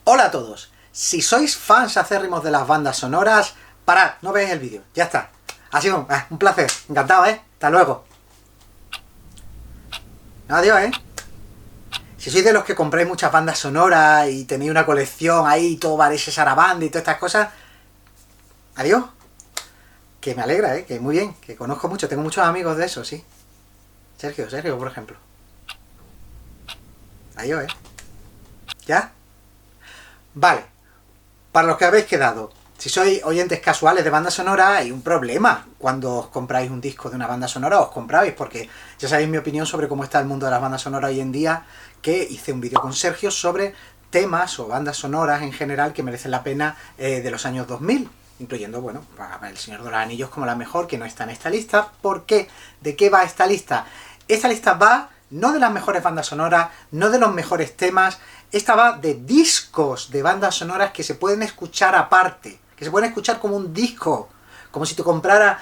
Hola a todos. Si sois fans acérrimos de las bandas sonoras, parad, no veáis el vídeo, ya está. Ha sido un placer, encantado, hasta luego. Adiós, Si sois de los que compráis muchas bandas sonoras y tenéis una colección ahí, todo Varese Sarabande y todas estas cosas, adiós. Que me alegra, que muy bien, que conozco mucho, tengo muchos amigos de eso, sí. Sergio, por ejemplo. Adiós, ¿Ya? Vale, para los que habéis quedado, si sois oyentes casuales de banda sonora, hay un problema cuando os compráis un disco de una banda sonora, os compráis, porque ya sabéis mi opinión sobre cómo está el mundo de las bandas sonoras hoy en día, que hice un vídeo con Sergio sobre temas o bandas sonoras en general que merecen la pena de los años 2000, incluyendo, bueno, El Señor de los Anillos como la mejor, que no está en esta lista. ¿Por qué? ¿De qué va esta lista? Esta lista va no de las mejores bandas sonoras, no de los mejores temas. Esta va de discos de bandas sonoras que se pueden escuchar aparte, que se pueden escuchar como un disco, como si te comprara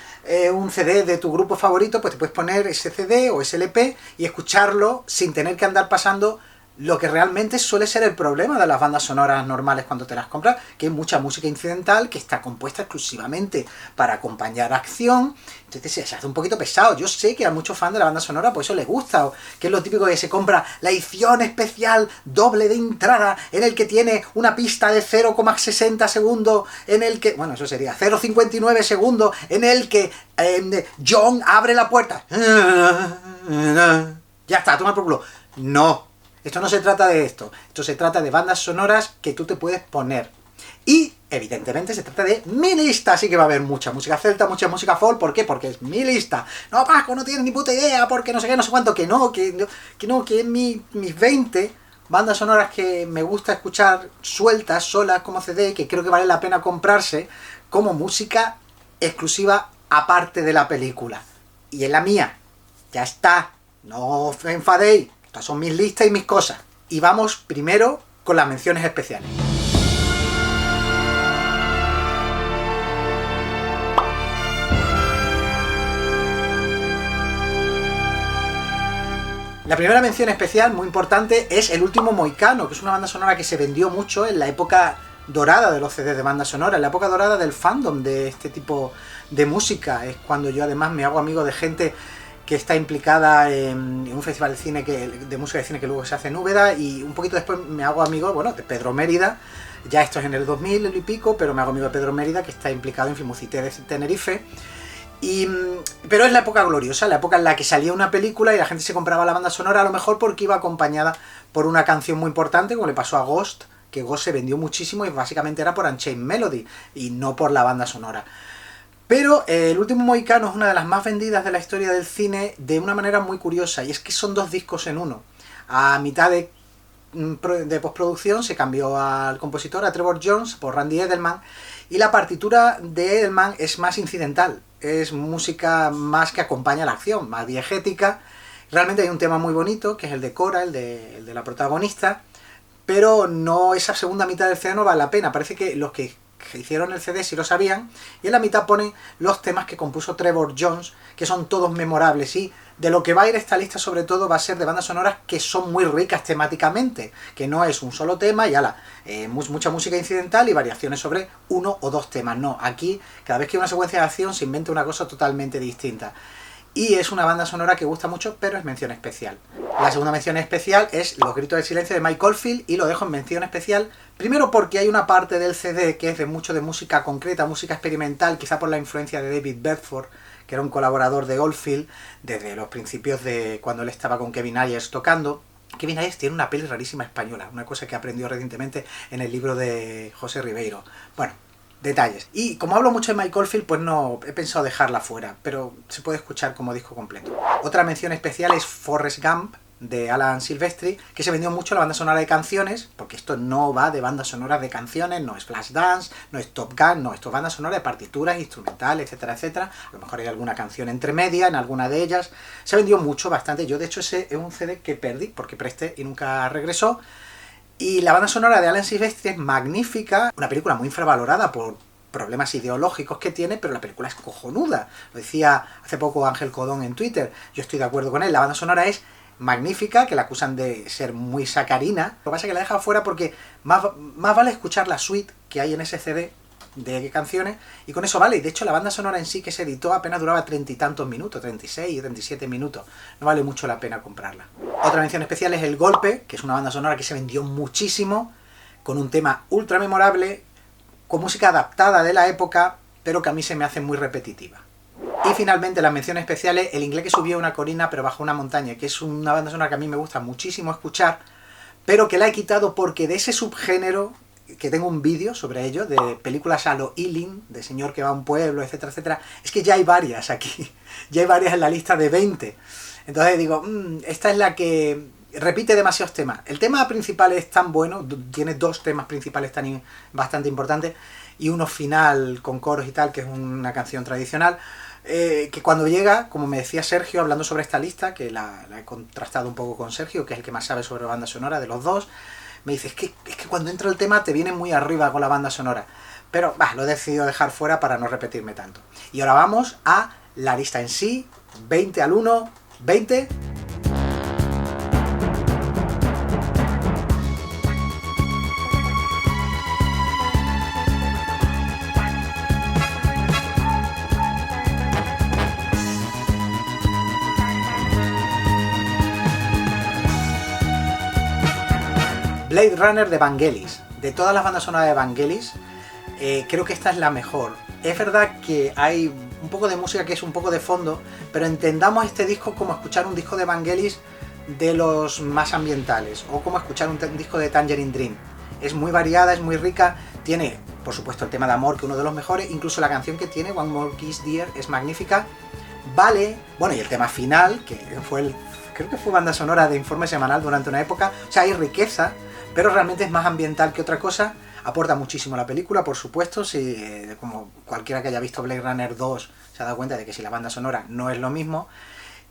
un CD de tu grupo favorito, pues te puedes poner ese CD o ese LP y escucharlo sin tener que andar pasando lo que realmente suele ser el problema de las bandas sonoras normales cuando te las compras, que hay mucha música incidental que está compuesta exclusivamente para acompañar acción. Entonces se hace un poquito pesado. Yo sé que a muchos fans de la banda sonora pues eso les gusta, o que es lo típico que se compra la edición especial doble de entrada, en el que tiene una pista de 0,60 segundos, en el que, bueno, eso sería 0,59 segundos, en el que John abre la puerta. Ya está, toma por culo. No. Esto no se trata de esto se trata de bandas sonoras que tú te puedes poner. Y, evidentemente, se trata de mi lista, así que va a haber mucha música celta, mucha música folk. ¿Por qué? Porque es mi lista. No, Paco, no tienes ni puta idea, porque no sé qué, no sé cuánto, que es mis 20 bandas sonoras que me gusta escuchar sueltas, solas, como CD, que creo que vale la pena comprarse como música exclusiva aparte de la película. Y es la mía. Ya está. No os enfadéis. Estas son mis listas y mis cosas. Y vamos primero con las menciones especiales. La primera mención especial, muy importante, es El Último Mohicano, que es una banda sonora que se vendió mucho en la época dorada de los CDs de banda sonora, en la época dorada del fandom de este tipo de música. Es cuando yo además me hago amigo de gente que está implicada en un festival de cine de música de cine que luego se hace en Úbeda, y un poquito después me hago amigo, bueno, de Pedro Mérida. Ya esto es en el 2000 y pico, pero me hago amigo de Pedro Mérida, que está implicado en Filmucité de Tenerife. Pero es la época gloriosa, la época en la que salía una película y la gente se compraba la banda sonora, a lo mejor porque iba acompañada por una canción muy importante, como le pasó a Ghost, que Ghost se vendió muchísimo y básicamente era por Unchained Melody y no por la banda sonora. Pero El Último Mohicano es una de las más vendidas de la historia del cine de una manera muy curiosa, y es que son dos discos en uno. A mitad de postproducción se cambió al compositor, a Trevor Jones, por Randy Edelman, y la partitura de Edelman es más incidental, es música más que acompaña la acción, más diegética. Realmente hay un tema muy bonito, que es el de Cora, el de la protagonista, pero no, esa segunda mitad del CD no vale la pena. Parece que los que hicieron el CD sí lo sabían, y en la mitad ponen los temas que compuso Trevor Jones, que son todos memorables, y de lo que va a ir esta lista sobre todo va a ser de bandas sonoras que son muy ricas temáticamente, que no es un solo tema y ala, mucha música incidental y variaciones sobre uno o dos temas. No, aquí cada vez que hay una secuencia de acción se inventa una cosa totalmente distinta. Y es una banda sonora que gusta mucho, pero es mención especial. La segunda mención especial es Los Gritos del Silencio de Mike Oldfield, y lo dejo en mención especial, primero porque hay una parte del CD que es de mucho de música concreta, música experimental, quizá por la influencia de David Bedford, que era un colaborador de Oldfield desde los principios de cuando él estaba con Kevin Ayers tocando. Kevin Ayers tiene una peli rarísima española, una cosa que aprendió recientemente en el libro de José Ribeiro. Bueno, detalles. Y como hablo mucho de Mike Oldfield, pues no he pensado dejarla fuera, pero se puede escuchar como disco completo. Otra mención especial es Forrest Gump, de Alan Silvestri, que se vendió mucho la banda sonora de canciones, porque esto no va de bandas sonoras de canciones, no es Flashdance, no es Top Gun, no, esto es banda sonora de partituras, instrumentales, etcétera, etcétera. A lo mejor hay alguna canción entre media en alguna de ellas. Se vendió mucho, bastante. Yo de hecho ese es un CD que perdí porque presté y nunca regresó. Y la banda sonora de Alan Silvestri es magnífica, una película muy infravalorada por problemas ideológicos que tiene, pero la película es cojonuda. Lo decía hace poco Ángel Codón en Twitter, yo estoy de acuerdo con él, la banda sonora es magnífica, que la acusan de ser muy sacarina. Lo que pasa es que la deja fuera porque más vale escuchar la suite que hay en ese CD de canciones, y con eso vale. Y de hecho la banda sonora en sí que se editó apenas duraba 30 y tantos minutos, 36, 37 minutos. No vale mucho la pena comprarla. Otra mención especial es El Golpe, que es una banda sonora que se vendió muchísimo, con un tema ultra memorable, con música adaptada de la época, pero que a mí se me hace muy repetitiva. Y finalmente las menciones especiales, El inglés que subió una colina pero bajó una montaña, que es una banda sonora que a mí me gusta muchísimo escuchar, pero que la he quitado porque de ese subgénero, que tengo un vídeo sobre ello, de películas a lo Ealing, de señor que va a un pueblo, etcétera, etcétera, es que ya hay varias aquí, ya hay varias en la lista de 20. Entonces digo, esta es la que repite demasiados temas. El tema principal es tan bueno, tiene dos temas principales bastante importantes, y uno final con coros y tal, que es una canción tradicional, que cuando llega, como me decía Sergio hablando sobre esta lista, que la he contrastado un poco con Sergio, que es el que más sabe sobre banda sonora de los dos, me dice, es que cuando entra el tema te viene muy arriba con la banda sonora. Pero lo he decidido dejar fuera para no repetirme tanto. Y ahora vamos a la lista en sí, 20 al 1, 20... Blade Runner de Vangelis. De todas las bandas sonoras de Vangelis, creo que esta es la mejor. Es verdad que hay un poco de música que es un poco de fondo, pero entendamos este disco como escuchar un disco de Vangelis de los más ambientales, o como escuchar un disco de Tangerine Dream. Es muy variada, es muy rica, tiene, por supuesto, el tema de amor, que es uno de los mejores, incluso la canción que tiene, One More Kiss Dear, es magnífica. Vale, bueno, y el tema final, que creo que fue banda sonora de Informe Semanal durante una época, o sea, hay riqueza, pero realmente es más ambiental que otra cosa. Aporta muchísimo a la película, por supuesto, como cualquiera que haya visto Blade Runner 2 se ha dado cuenta de que si la banda sonora no es lo mismo.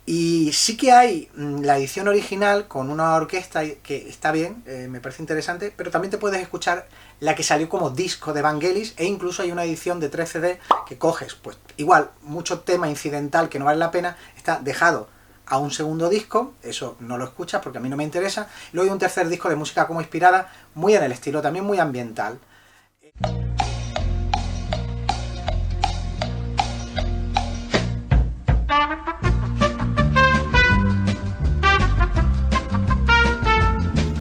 Y sí que hay la edición original con una orquesta que está bien, me parece interesante, pero también te puedes escuchar la que salió como disco de Vangelis, e incluso hay una edición de 3 CD que coges, pues igual, mucho tema incidental que no vale la pena, está dejado a un segundo disco, eso no lo escuchas porque a mí no me interesa, luego hay un tercer disco de música como inspirada, muy en el estilo, también muy ambiental.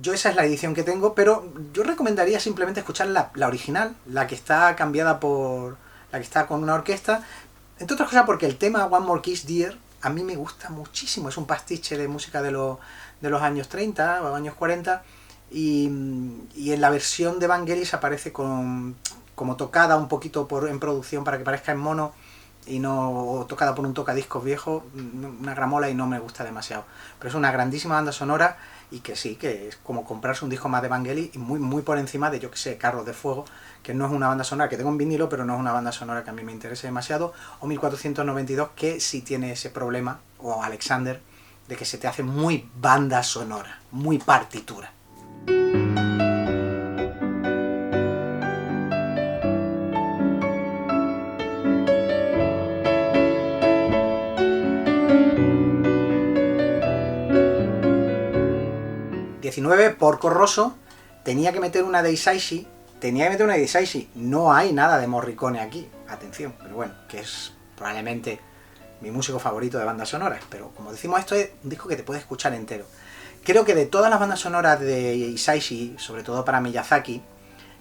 Yo esa es la edición que tengo, pero yo recomendaría simplemente escuchar la original, la que está cambiada por... la que está con una orquesta, entre otras cosas porque el tema One More Kiss Dear a mí me gusta muchísimo, es un pastiche de música de los años 30 o años 40, y en la versión de Vangelis aparece como tocada un poquito en producción para que parezca en mono, y no tocada por un tocadiscos viejo, una gramola, y no me gusta demasiado. Pero es una grandísima banda sonora, y que sí, que es como comprarse un disco más de Vangelis, y muy, muy por encima de, yo que sé, Carros de Fuego, que no es una banda sonora, que tengo en vinilo, pero no es una banda sonora que a mí me interese demasiado, o 1492, que sí tiene ese problema, o Alexander, de que se te hace muy banda sonora, muy partitura. Porco Rosso, tenía que meter una de Hisaishi, no hay nada de Morricone aquí, atención, pero bueno, que es probablemente mi músico favorito de bandas sonoras, pero como decimos, esto es un disco que te puedes escuchar entero. Creo que de todas las bandas sonoras de Hisaishi, sobre todo para Miyazaki,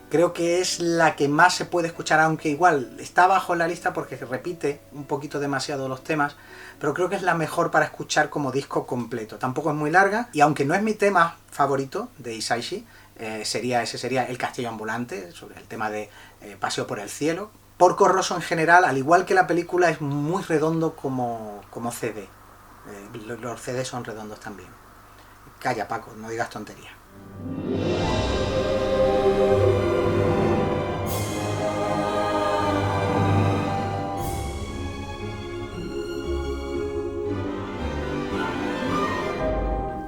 creo que es la que más se puede escuchar, aunque igual está abajo en la lista porque repite un poquito demasiado los temas, pero creo que es la mejor para escuchar como disco completo. Tampoco es muy larga, y aunque no es mi tema favorito de Hisaishi, sería El Castillo Ambulante, sobre el tema de Paseo por el Cielo. Porco Rosso en general, al igual que la película, es muy redondo como CD. Los CD son redondos también. Calla, Paco, no digas tonterías.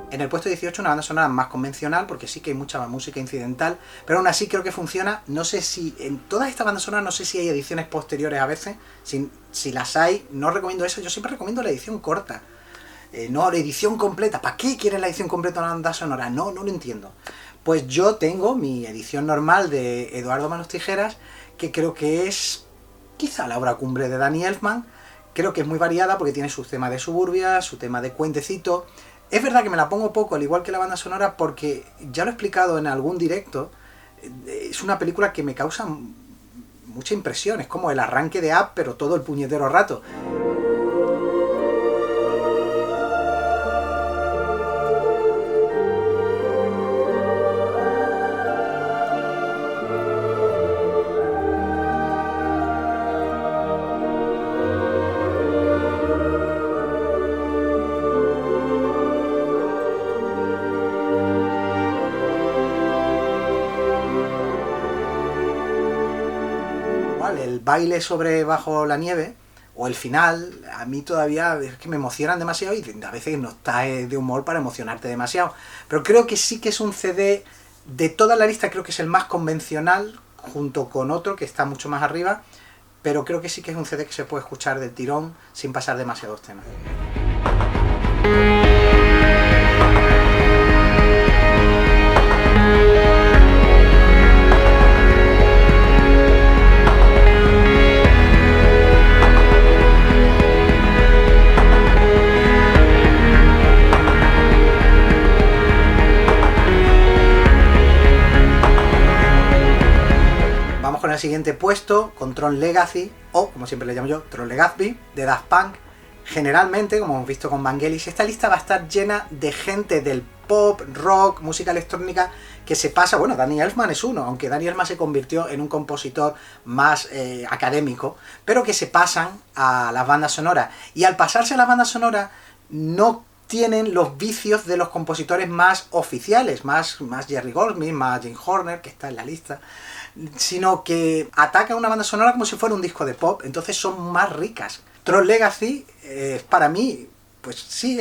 En el puesto 18 una banda sonora más convencional, porque sí que hay mucha música incidental, pero aún así creo que funciona. No sé si en todas estas bandas sonoras, no sé si hay ediciones posteriores a veces, si las hay, no recomiendo eso, yo siempre recomiendo la edición corta. No, la edición completa. ¿Para qué quieren la edición completa de una banda sonora? No, no lo entiendo. Pues yo tengo mi edición normal de Eduardo Manos Tijeras, que creo que es quizá la obra cumbre de Danny Elfman. Creo que es muy variada porque tiene su tema de Suburbia, su tema de Cuentecito. Es verdad que me la pongo poco, al igual que la banda sonora, porque ya lo he explicado en algún directo, es una película que me causa mucha impresión. Es como el arranque de Up, pero todo el puñetero rato. El baile sobre bajo la nieve o el final, a mí todavía es que me emocionan demasiado y a veces no estás de humor para emocionarte demasiado. Pero creo que sí que es un CD de toda la lista, creo que es el más convencional, junto con otro que está mucho más arriba, pero creo que sí que es un CD que se puede escuchar del tirón sin pasar demasiados temas. Con el siguiente puesto, con Tron Legacy, o como siempre le llamo yo, Tron Legacy, de Daft Punk. Generalmente, como hemos visto con Vangelis, esta lista va a estar llena de gente del pop, rock, música electrónica, que se pasa, bueno, Danny Elfman es uno, aunque Danny Elfman se convirtió en un compositor más académico, pero que se pasan a las bandas sonoras. Y al pasarse a las bandas sonoras, no tienen los vicios de los compositores más oficiales, más Jerry Goldsmith, más Jim Horner, que está en la lista, sino que atacan una banda sonora como si fuera un disco de pop, entonces son más ricas. Tron Legacy, para mí, pues sí,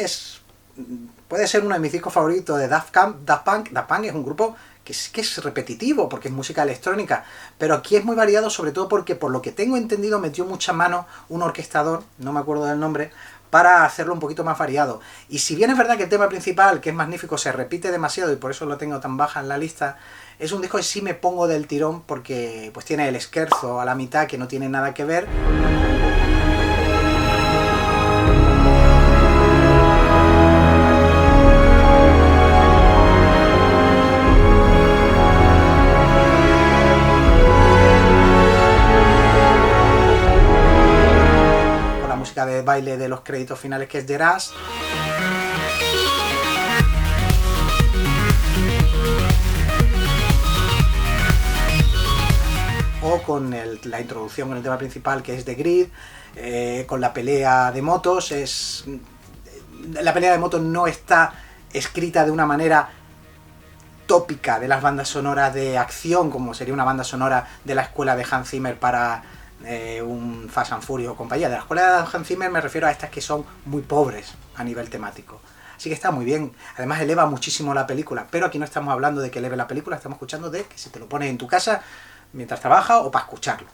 puede ser uno de mis discos favoritos de Daft Punk. Daft Punk es un grupo que es repetitivo, porque es música electrónica, pero aquí es muy variado, sobre todo porque, por lo que tengo entendido, metió mucha mano un orquestador, no me acuerdo del nombre, para hacerlo un poquito más variado. Y si bien es verdad que el tema principal, que es magnífico, se repite demasiado y por eso lo tengo tan baja en la lista, es un disco que sí me pongo del tirón porque pues tiene el scherzo a la mitad que no tiene nada que ver. De baile de los créditos finales, que es The Rush. O con la introducción con el tema principal, que es The Grid, con la pelea de motos. La pelea de motos no está escrita de una manera tópica de las bandas sonoras de acción, como sería una banda sonora de la escuela de Hans Zimmer para un Fast and Furious o compañía. De la escuela de Hans Zimmer me refiero a estas que son muy pobres a nivel temático. Así que está muy bien. Además eleva muchísimo la película. Pero aquí no estamos hablando de que eleve la película, estamos escuchando de que si te lo pones en tu casa mientras trabajas o para escucharlo.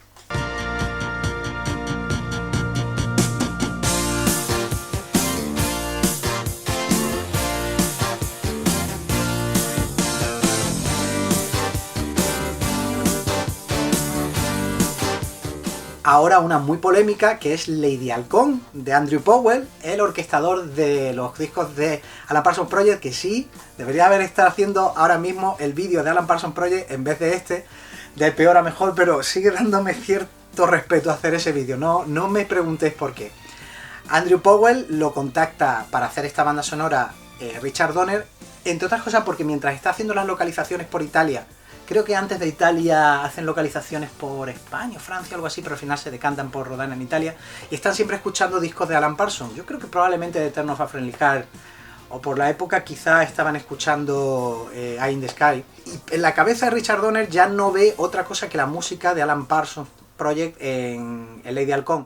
Ahora una muy polémica, que es Lady Halcón, de Andrew Powell, el orquestador de los discos de Alan Parsons Project, que sí, debería haber estado haciendo ahora mismo el vídeo de Alan Parsons Project en vez de este, de peor a mejor, pero sigue dándome cierto respeto hacer ese vídeo, no me preguntéis por qué. Andrew Powell lo contacta para hacer esta banda sonora Richard Donner, entre otras cosas porque mientras está haciendo las localizaciones por Italia, creo que antes de Italia hacen localizaciones por España o Francia, algo así, pero al final se decantan por rodar en Italia. Y están siempre escuchando discos de Alan Parsons. Yo creo que probablemente de Turn of a Friendly Heart, o por la época quizá estaban escuchando Eye in the Sky. Y en la cabeza de Richard Donner ya no ve otra cosa que la música de Alan Parsons Project en Lady Halcón.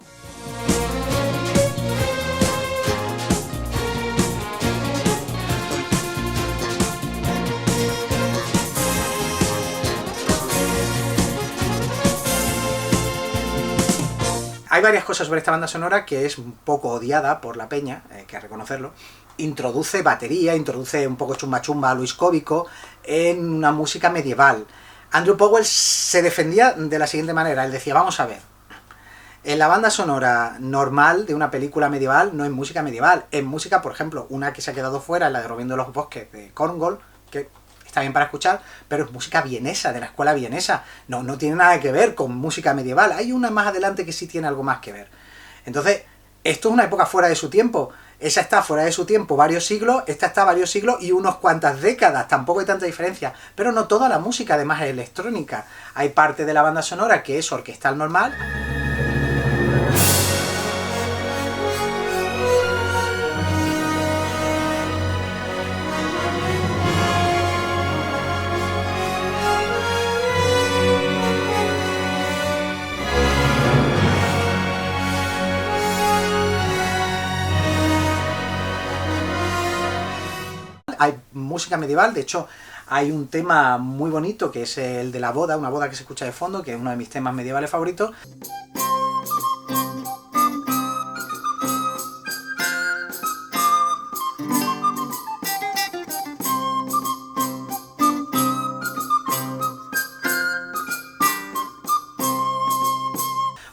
Hay varias cosas sobre esta banda sonora que es un poco odiada por la peña, hay que reconocerlo, introduce batería, introduce un poco chumba chumba a Luis Cóbico en una música medieval. Andrew Powell se defendía de la siguiente manera, él decía, vamos a ver, en la banda sonora normal de una película medieval no es música medieval, es música, por ejemplo, una que se ha quedado fuera, la de Robiendo los Bosques de Korngold, que está bien para escuchar, pero es música vienesa, de la escuela vienesa, no tiene nada que ver con música medieval, hay una más adelante que sí tiene algo más que ver. Entonces, esto es una época fuera de su tiempo, esa está fuera de su tiempo varios siglos, esta está varios siglos y unos cuantas décadas, tampoco hay tanta diferencia, pero no toda la música además es electrónica, hay parte de la banda sonora que es orquestal normal. Hay música medieval, de hecho hay un tema muy bonito que es el de la boda, una boda que se escucha de fondo, que es uno de mis temas medievales favoritos.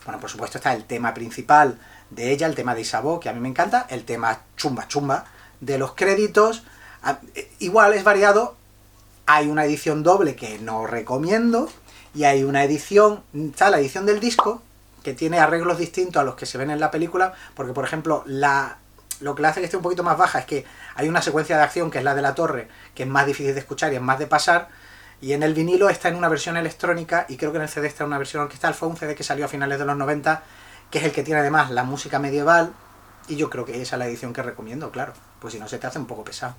Bueno, por supuesto está el tema principal de ella, el tema de Isabeau, que a mí me encanta, el tema chumba chumba de los créditos. Igual es variado, hay una edición doble que no recomiendo y hay una edición, está la edición del disco que tiene arreglos distintos a los que se ven en la película, porque por ejemplo lo que le hace que esté un poquito más baja es que hay una secuencia de acción que es la de la torre, que es más difícil de escuchar y es más de pasar, y en el vinilo está en una versión electrónica y creo que en el CD está en una versión orquestal, fue un CD que salió a finales de los 90, que es el que tiene además la música medieval, y yo creo que esa es la edición que recomiendo, claro, pues si no se te hace un poco pesado.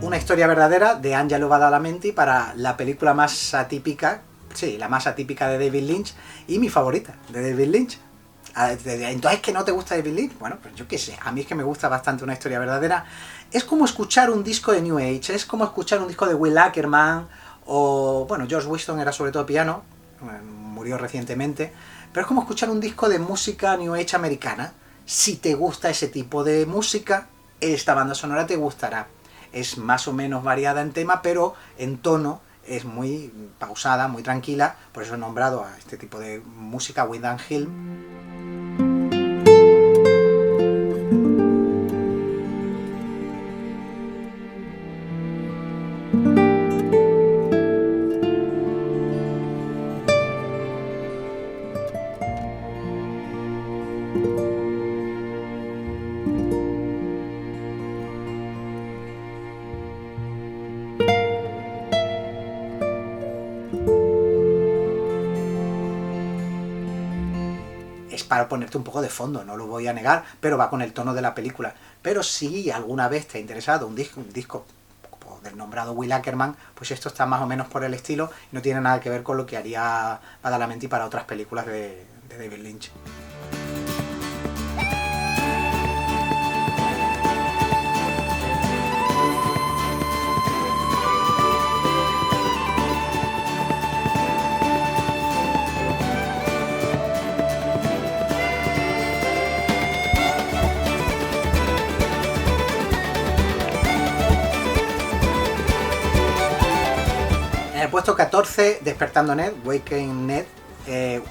Una historia verdadera de Angelo Badalamenti para la película más atípica, sí, la más atípica de David Lynch y mi favorita de David Lynch. Entonces, ¿que no te gusta David Lynch? Bueno, pues yo qué sé, a mí es que me gusta bastante una historia verdadera. Es como escuchar un disco de New Age, es como escuchar un disco de Will Ackerman, o, bueno, George Winston era sobre todo piano, murió recientemente, pero es como escuchar un disco de música New Age americana. Si te gusta ese tipo de música, esta banda sonora te gustará. Es más o menos variada en tema, pero en tono es muy pausada, muy tranquila, por eso he nombrado a este tipo de música Windham Hill. Es para ponerte un poco de fondo, no lo voy a negar, pero va con el tono de la película. Pero si alguna vez te ha interesado un disco como del nombrado Will Ackerman, pues esto está más o menos por el estilo y no tiene nada que ver con lo que haría Badalamenti para otras películas de David Lynch. En el puesto 14, Despertando Ned, Waking Ned,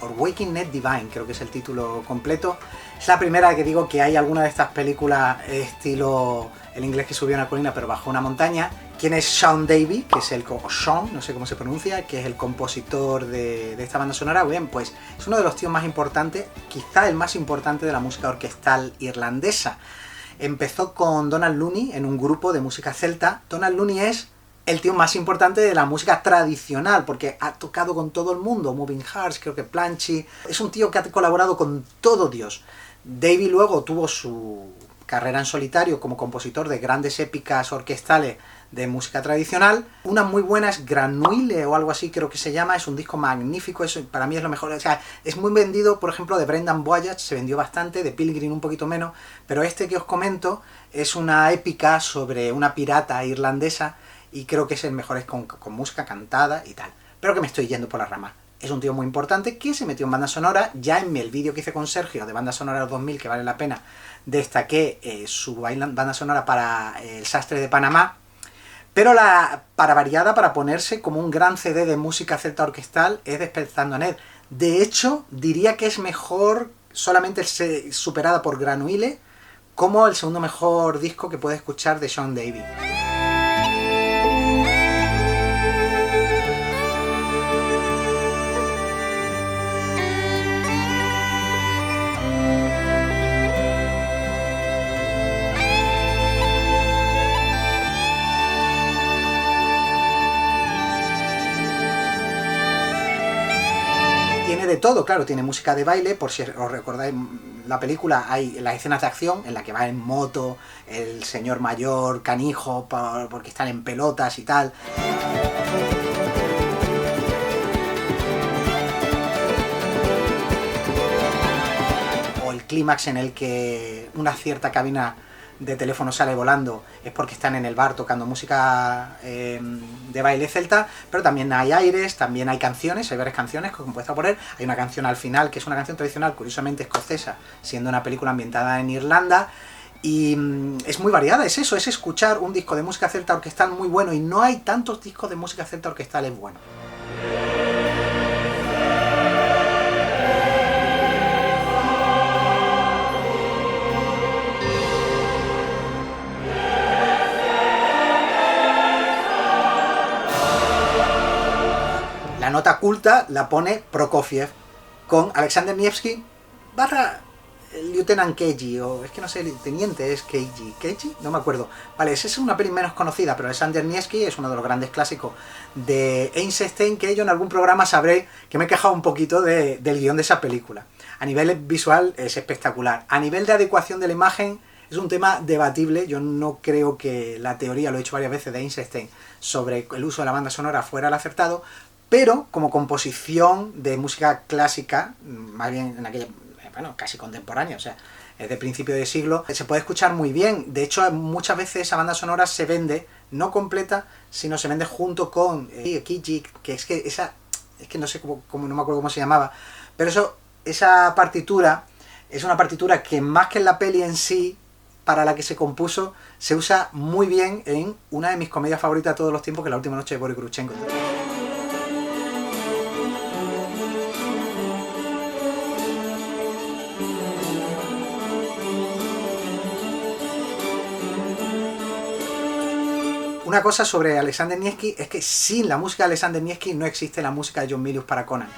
o Waking Ned Divine, creo que es el título completo. Es la primera que digo que hay alguna de estas películas estilo el inglés que subió a una colina pero bajó una montaña. ¿Quién es Sean Davey? Que es o Sean, no sé cómo se pronuncia, que es el compositor de esta banda sonora. Bien, pues es uno de los tíos más importantes, quizá el más importante de la música orquestal irlandesa. Empezó con Donald Looney en un grupo de música celta. Donald Looney es el tío más importante de la música tradicional, porque ha tocado con todo el mundo, Moving Hearts, creo que Planchy, es un tío que ha colaborado con todo Dios. Davey luego tuvo su carrera en solitario como compositor de grandes épicas orquestales de música tradicional. Una muy buena es Granouille o algo así creo que se llama, es un disco magnífico, eso para mí es lo mejor, o sea, es muy vendido, por ejemplo, de Brendan Voyage se vendió bastante, de Pilgrim un poquito menos, pero este que os comento es una épica sobre una pirata irlandesa y creo que es el mejor, es con música cantada y tal, pero que me estoy yendo por las ramas. Es un tío muy importante que se metió en banda sonora. Ya en el vídeo que hice con Sergio de banda sonora 2000, que vale la pena, destaqué su banda sonora para El Sastre de Panamá, pero para variada, para ponerse como un gran CD de música celta orquestal, es Despertando a Ned. De hecho, diría que es mejor, solamente superada por Granouille, como el segundo mejor disco que puedes escuchar de Sean Davy. Tiene de todo, claro, tiene música de baile, por si os recordáis la película, hay las escenas de acción en la que va en moto el señor mayor canijo porque están en pelotas y tal. O el clímax en el que una cierta cabina de teléfono sale volando, es porque están en el bar tocando música de baile celta, pero también hay aires, también hay canciones, hay varias canciones que puedes poner. Hay una canción al final que es una canción tradicional, curiosamente escocesa, siendo una película ambientada en Irlanda, y es muy variada, es eso, es escuchar un disco de música celta orquestal muy bueno, y no hay tantos discos de música celta orquestales buenos. La nota culta la pone Prokofiev con Alexander Nevsky barra Lieutenant Keiji, o es que no sé, el teniente es Keiji, no me acuerdo. Vale, esa es una peli menos conocida, pero Alexander Nevsky es uno de los grandes clásicos de Eisenstein, que yo en algún programa sabré que me he quejado un poquito del guión de esa película. A nivel visual es espectacular. A nivel de adecuación de la imagen es un tema debatible. Yo no creo que la teoría, lo he hecho varias veces, de Eisenstein sobre el uso de la banda sonora fuera el acertado, pero como composición de música clásica, más bien en aquella, bueno, casi contemporánea, o sea, es de principio de siglo, se puede escuchar muy bien. De hecho, muchas veces esa banda sonora se vende, no completa, sino se vende junto con Kijik, que es que no sé cómo, no me acuerdo cómo se llamaba, pero esa partitura es una partitura que más que en la peli en sí, para la que se compuso, se usa muy bien en una de mis comedias favoritas de todos los tiempos, que es La última noche de Boris Grushenko. Una cosa sobre Alexander Nevsky es que sin la música de Alexander Nevsky no existe la música de John Milius para Conan.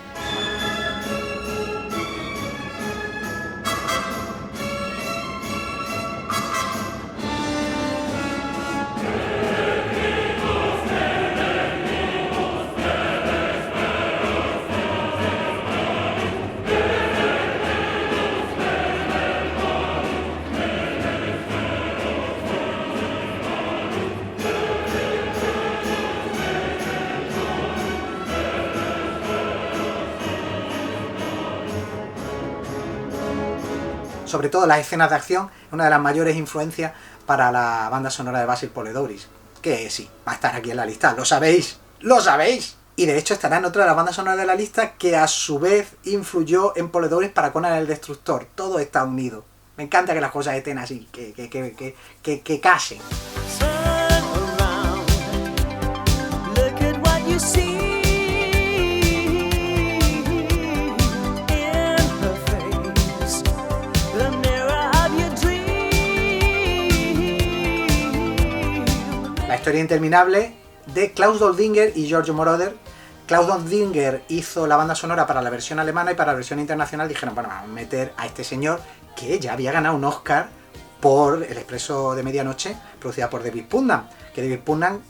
Sobre todo las escenas de acción, una de las mayores influencias para la banda sonora de Basil Poledouris, que sí, va a estar aquí en la lista, lo sabéis, ¡lo sabéis! Y de hecho estará en otra de las bandas sonoras de la lista que a su vez influyó en Poledouris para Conan el Destructor. Todo está unido. Me encanta que las cosas estén así, que casen. La historia interminable de Klaus Doldinger y Giorgio Moroder. Klaus Doldinger hizo la banda sonora para la versión alemana, y para la versión internacional dijeron, bueno, vamos a meter a este señor que ya había ganado un Oscar por El Expreso de Medianoche, producida por David Putnam, que David Putnam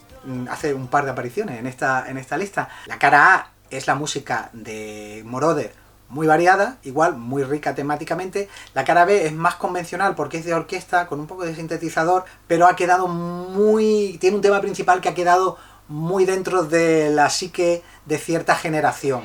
hace un par de apariciones en esta lista. La cara A es la música de Moroder muy variada, igual, muy rica temáticamente. La cara B es más convencional porque es de orquesta, con un poco de sintetizador, pero ha quedado muy... tiene un tema principal que ha quedado muy dentro de la psique de cierta generación.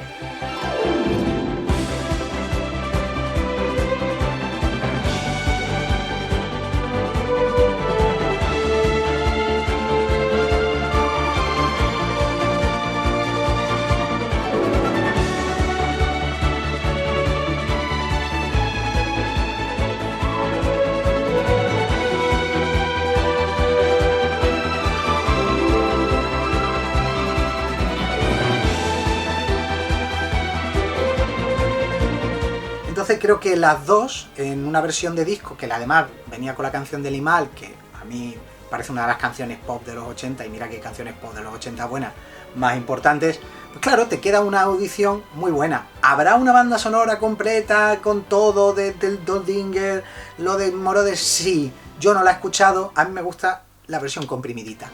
Entonces creo que las dos, en una versión de disco, que además venía con la canción de Limahl, que a mí parece una de las canciones pop de los 80, y mira que canciones pop de los 80 buenas, más importantes, pues claro, te queda una audición muy buena. ¿Habrá una banda sonora completa con todo del Doldinger, lo de Moroder? Sí, yo no la he escuchado, a mí me gusta la versión comprimidita.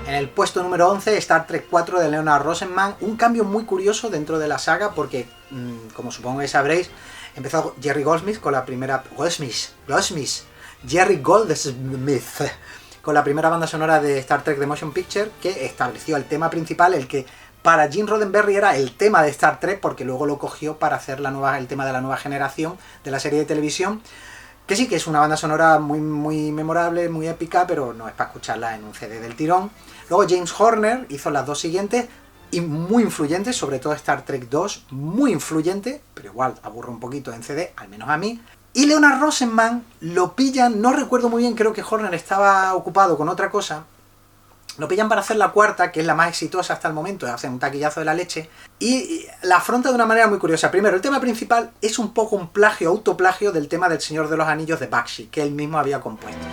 En el puesto número 11, Star Trek 4 de Leonard Rosenman, un cambio muy curioso dentro de la saga porque, como supongo que sabréis, empezó Jerry Goldsmith con la primera... Jerry Goldsmith con la primera banda sonora de Star Trek The Motion Picture, que estableció el tema principal, el que para Gene Roddenberry era el tema de Star Trek, porque luego lo cogió para hacer el tema de la nueva generación de la serie de televisión, que sí que es una banda sonora muy, muy memorable, muy épica, pero no es para escucharla en un CD del tirón. Luego James Horner hizo las dos siguientes, y muy influyentes, sobre todo Star Trek 2, muy influyente, pero igual aburre un poquito en CD, al menos a mí. Y Leonard Rosenman lo pillan, no recuerdo muy bien, creo que Horner estaba ocupado con otra cosa, lo pillan para hacer la cuarta, que es la más exitosa hasta el momento, hacen un taquillazo de la leche, y la afronta de una manera muy curiosa. Primero, el tema principal es un poco un plagio, autoplagio del tema del Señor de los Anillos de Bakshi, que él mismo había compuesto.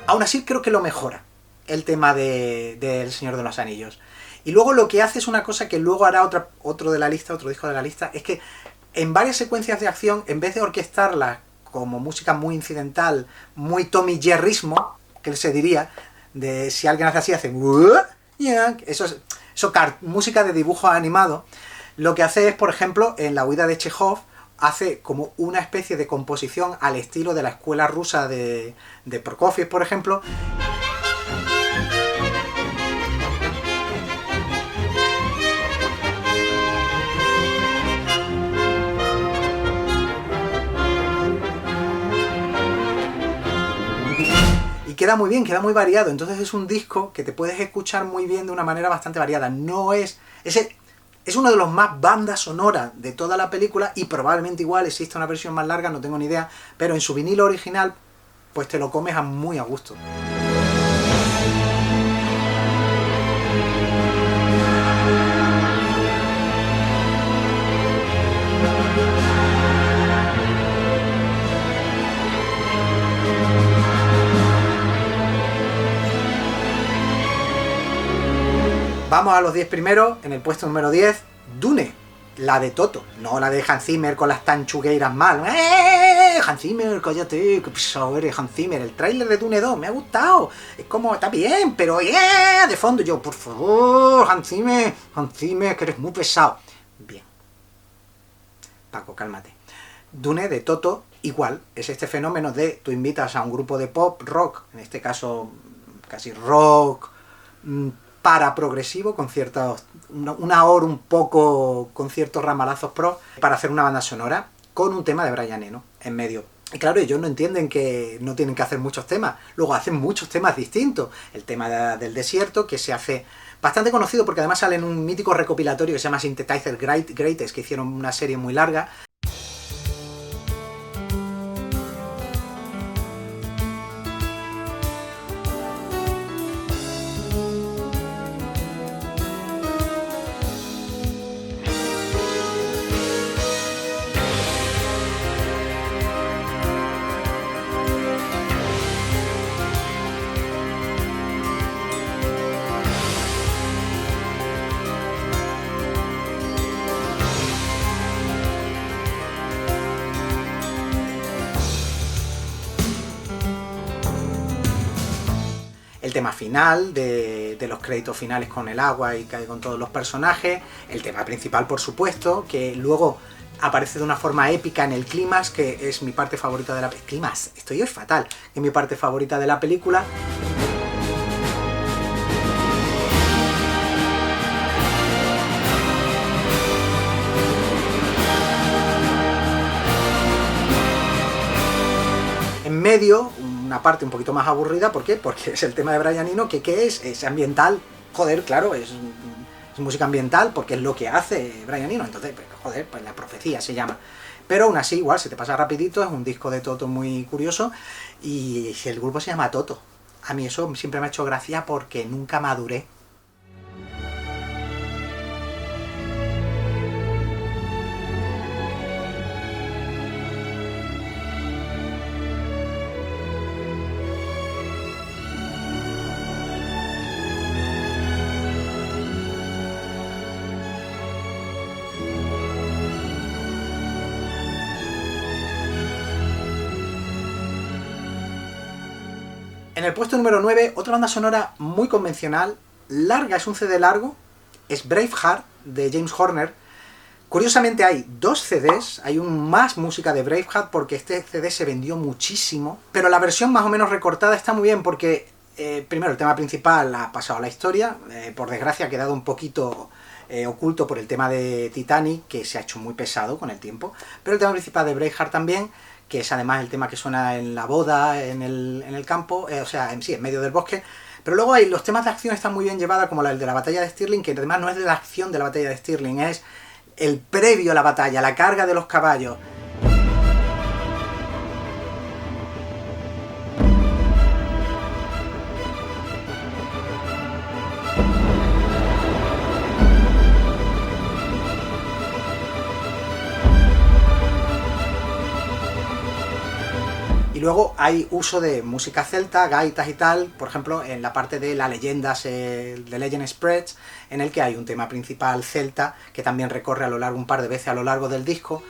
Aún así creo que lo mejora el tema del Señor de los Anillos. Y luego lo que hace es una cosa que luego hará otro disco de la lista, es que en varias secuencias de acción, en vez de orquestarla como música muy incidental, muy Tommy Jerrismo, que se diría, de si alguien hace así, hacen... música de dibujo animado, lo que hace es, por ejemplo, en La huida de Chekhov, hace como una especie de composición al estilo de la escuela rusa de Prokofiev, por ejemplo. Y queda muy bien, queda muy variado. Entonces es un disco que te puedes escuchar muy bien de una manera bastante variada. No es... Es uno de los más bandas sonoras de toda la película, y probablemente igual existe una versión más larga, no tengo ni idea, pero en su vinilo original pues te lo comes muy a gusto. Vamos a los 10 primeros. En el puesto número 10, Dune, la de Toto, no la de Hans Zimmer con las tanchugueiras mal. Hans Zimmer, cállate, que pesado eres, Hans Zimmer. El tráiler de Dune 2 me ha gustado, es como, está bien, pero de fondo yo, por favor, Hans Zimmer, que eres muy pesado. Bien, Paco, cálmate. Dune de Toto, igual, es este fenómeno de tú invitas a un grupo de pop, rock, en este caso casi rock para progresivo, con ciertos, una hora un poco con ciertos ramalazos pro, para hacer una banda sonora con un tema de Brian Eno en medio. Y claro, ellos no entienden que no tienen que hacer muchos temas, luego hacen muchos temas distintos. El tema del desierto, que se hace bastante conocido porque además sale en un mítico recopilatorio que se llama Synthesizer Greatest, que hicieron una serie muy larga. el tema final de los créditos finales con el agua y con todos los personajes, el tema principal por supuesto, que luego aparece de una forma épica en el clímax, que es mi parte favorita de la película. Clímax, estoy hoy fatal, es mi parte favorita de la película. En medio, una parte un poquito más aburrida, ¿por qué? Porque es el tema de Brian Eno, que ¿qué es? Es ambiental, joder, claro, es música ambiental, porque es lo que hace Brian Eno, entonces, pues, joder, pues la profecía se llama. Pero aún así, igual, se te pasa rapidito, es un disco de Toto muy curioso, y el grupo se llama Toto. A mí eso siempre me ha hecho gracia porque nunca maduré. En el puesto número 9, otra banda sonora muy convencional, larga, es un CD largo, es Braveheart, de James Horner. Curiosamente hay 2 CDs, hay más música de Braveheart porque este CD se vendió muchísimo, pero la versión más o menos recortada está muy bien porque, primero, el tema principal ha pasado a la historia, por desgracia ha quedado un poquito oculto por el tema de Titanic, que se ha hecho muy pesado con el tiempo, pero el tema principal de Braveheart también, que es además el tema que suena en la boda, en el campo, o sea, en medio del bosque. Pero luego hay los temas de acción están muy bien llevados, como el de la batalla de Stirling, que además no es de la acción de la batalla de Stirling, es el previo a la batalla, la carga de los caballos. Y luego hay uso de música celta, gaitas y tal, por ejemplo, en la parte de las leyendas, de Legend Spreads, en el que hay un tema principal celta, que también recorre a lo largo un par de veces a lo largo del disco.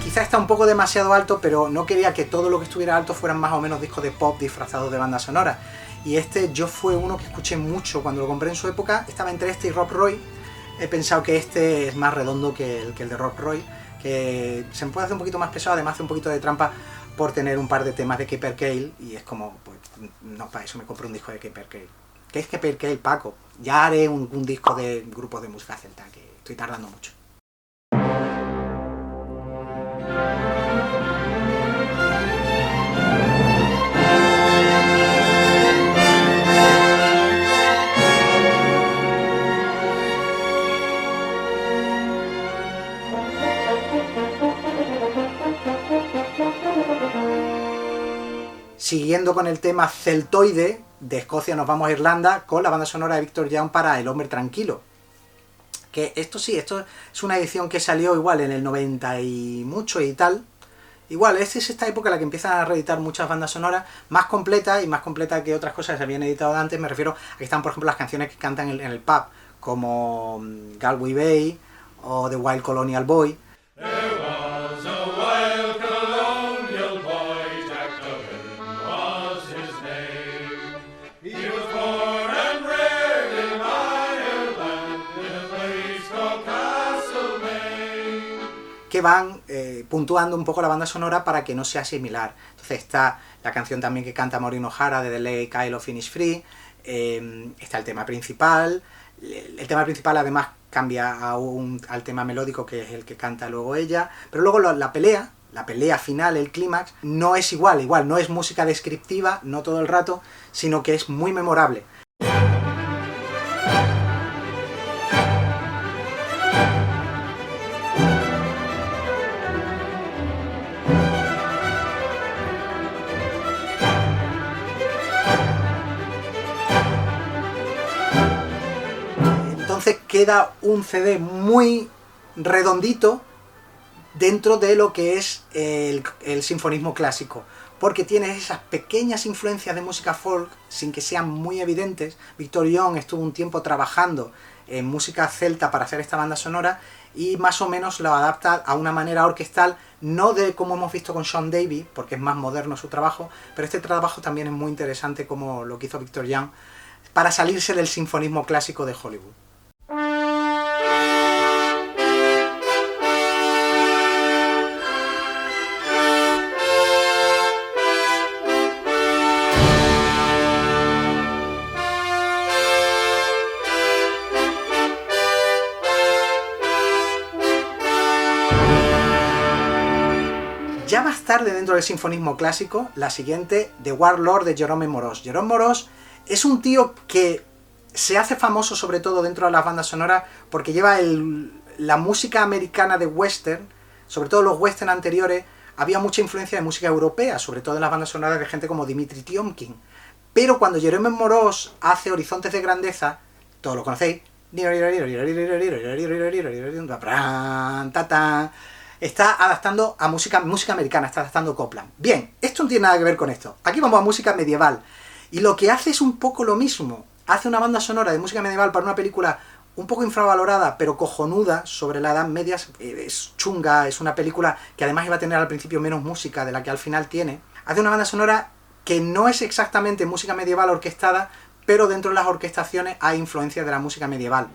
Quizá está un poco demasiado alto, pero no quería que todo lo que estuviera alto fueran más o menos discos de pop disfrazados de banda sonora. Y este yo fue uno que escuché mucho cuando lo compré en su época, estaba entre este y Rob Roy. He pensado que este es más redondo que el de Rob Roy, que se me puede hacer un poquito más pesado, además hace un poquito de trampa por tener un par de temas de Keeper Cale, y es como, pues, no, para eso me compro un disco de Keeper Cale. ¿Qué es Keeper Cale, Paco? Ya haré un disco de grupos de música celta, que estoy tardando mucho. Siguiendo con el tema celtoide, de Escocia nos vamos a Irlanda con la banda sonora de Victor Young para El hombre tranquilo. Que esto sí, esto es una edición que salió igual en el 90 y mucho y tal. Igual, es esta época en la que empiezan a reeditar muchas bandas sonoras más completas, y más completa que otras cosas que se habían editado antes. Me refiero a que están, por ejemplo, las canciones que cantan en el pub, como Galway Bay o The Wild Colonial Boy. Que van puntuando un poco la banda sonora para que no sea similar. Entonces está la canción también que canta Maureen O'Hara de The Lake Isle of Innisfree, está el tema principal. El tema principal además cambia al tema melódico, que es el que canta luego ella, pero luego la pelea final, el clímax, no es igual, no es música descriptiva, no todo el rato, sino que es muy memorable. Entonces queda un CD muy redondito dentro de lo que es el sinfonismo clásico, porque tiene esas pequeñas influencias de música folk sin que sean muy evidentes. Victor Young estuvo un tiempo trabajando en música celta para hacer esta banda sonora y más o menos lo adapta a una manera orquestal, no de como hemos visto con Sean Davy, porque es más moderno su trabajo, pero este trabajo también es muy interesante como lo que hizo Victor Young para salirse del sinfonismo clásico de Hollywood. Ya más tarde, dentro del sinfonismo clásico, la siguiente, The Warlord de Jerome Moroz. Jerome Moroz es un tío que se hace famoso sobre todo dentro de las bandas sonoras porque lleva la música americana de western, sobre todo los western anteriores, había mucha influencia de música europea, sobre todo en las bandas sonoras de gente como Dimitri Tiomkin. Pero cuando Jerome Moroz hace Horizontes de Grandeza, todos lo conocéis, está adaptando a música americana, está adaptando Copland. Bien, esto no tiene nada que ver con esto. Aquí vamos a música medieval. Y lo que hace es un poco lo mismo. Hace una banda sonora de música medieval para una película un poco infravalorada, pero cojonuda, sobre la Edad Media. Es chunga, es una película que además iba a tener al principio menos música de la que al final tiene. Hace una banda sonora que no es exactamente música medieval orquestada, pero dentro de las orquestaciones hay influencia de la música medieval.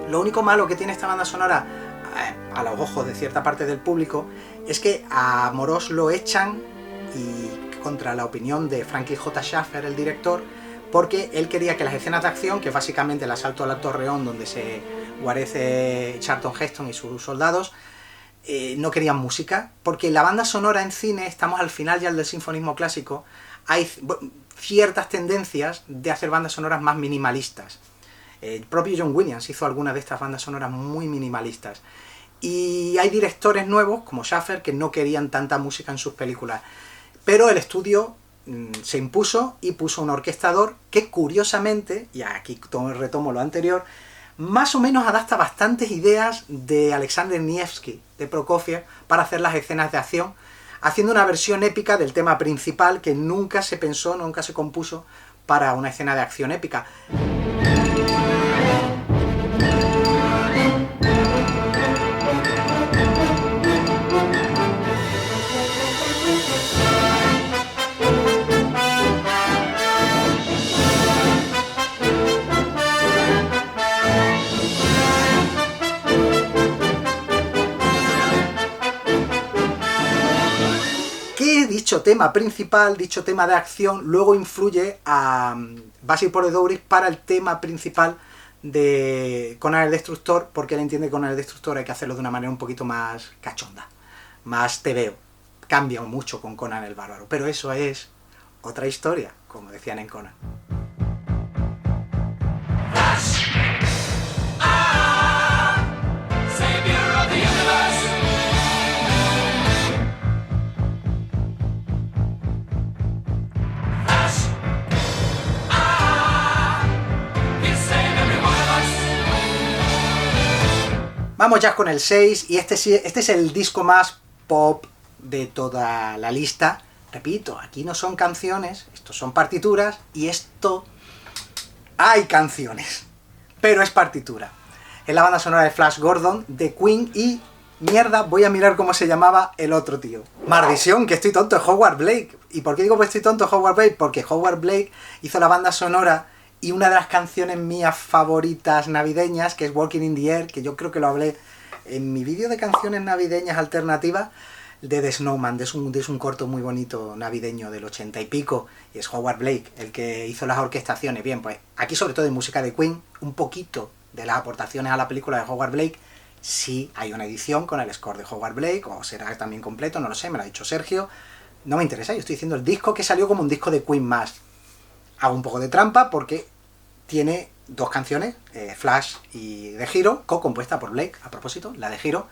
Lo único malo que tiene esta banda sonora, a los ojos de cierta parte del público, es que a Moroz lo echan, y contra la opinión de Franklin J. Schaeffer, el director, porque él quería que las escenas de acción, que es básicamente el asalto a la Torreón, donde se guarece Charlton Heston y sus soldados, no querían música, porque la banda sonora en cine, estamos al final ya del sinfonismo clásico, hay ciertas tendencias de hacer bandas sonoras más minimalistas. El propio John Williams hizo algunas de estas bandas sonoras muy minimalistas. Y hay directores nuevos, como Schaeffer, que no querían tanta música en sus películas. Pero el estudio se impuso y puso un orquestador que, curiosamente, y aquí retomo lo anterior, más o menos adapta bastantes ideas de Alexander Nievsky, de Prokofiev, para hacer las escenas de acción, haciendo una versión épica del tema principal que nunca se pensó, nunca se compuso para una escena de acción épica. Dicho tema principal, dicho tema de acción, luego influye a Basil Poledouris para el tema principal de Conan el Destructor, porque él entiende que Conan el Destructor hay que hacerlo de una manera un poquito más cachonda, más tebeo. Cambia mucho con Conan el Bárbaro, pero eso es otra historia, como decían en Conan. Vamos ya con el 6, y este es el disco más pop de toda la lista. Repito, aquí no son canciones, estos son partituras, y esto... hay canciones, pero es partitura. Es la banda sonora de Flash Gordon, de Queen, y... mierda, voy a mirar cómo se llamaba el otro tío. Maldición, que estoy tonto, es Howard Blake. ¿Y por qué digo que estoy tonto, Howard Blake? Porque Howard Blake hizo la banda sonora y una de las canciones mías favoritas navideñas, que es Walking in the Air, que yo creo que lo hablé en mi vídeo de canciones navideñas alternativas, de The Snowman, es un corto muy bonito navideño del 80 y pico, y es Howard Blake el que hizo las orquestaciones. Bien, pues aquí sobre todo en música de Queen, un poquito de las aportaciones a la película de Howard Blake. Sí hay una edición con el score de Howard Blake, o será también completo, no lo sé, me lo ha dicho Sergio. No me interesa, yo estoy diciendo el disco que salió como un disco de Queen más. Hago un poco de trampa porque tiene dos canciones, Flash y The Hero, co-compuesta por Blake, a propósito, la de Hero.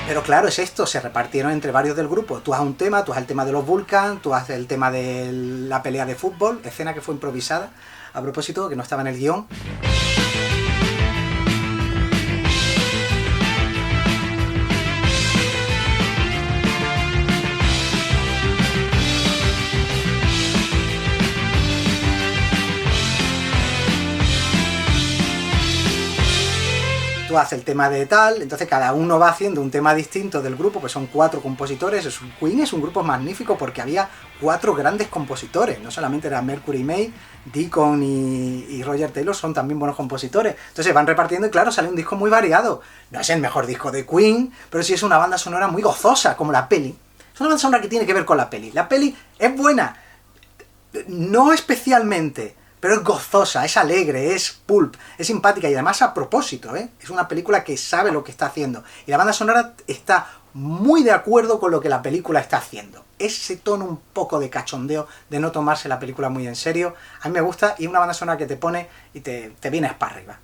Pero claro, es esto, se repartieron entre varios del grupo. Tú haz un tema, tú haz el tema de los Vulcan, tú haz el tema de la pelea de fútbol, escena que fue improvisada, a propósito, que no estaba en el guión. Tú haces el tema de tal, entonces cada uno va haciendo un tema distinto del grupo, pues son 4 compositores. Queen es un grupo magnífico porque había 4 grandes compositores, no solamente era Mercury May, Deacon y Roger Taylor son también buenos compositores. Entonces se van repartiendo y claro, sale un disco muy variado. No es el mejor disco de Queen, pero sí es una banda sonora muy gozosa, como la peli. Es una banda sonora que tiene que ver con la peli. La peli es buena, no especialmente, pero es gozosa, es alegre, es pulp, es simpática y además a propósito, ¿eh? Es una película que sabe lo que está haciendo. Y la banda sonora está muy de acuerdo con lo que la película está haciendo. Ese tono un poco de cachondeo, de no tomarse la película muy en serio, a mí me gusta y una banda sonora que te pone y te vienes para arriba.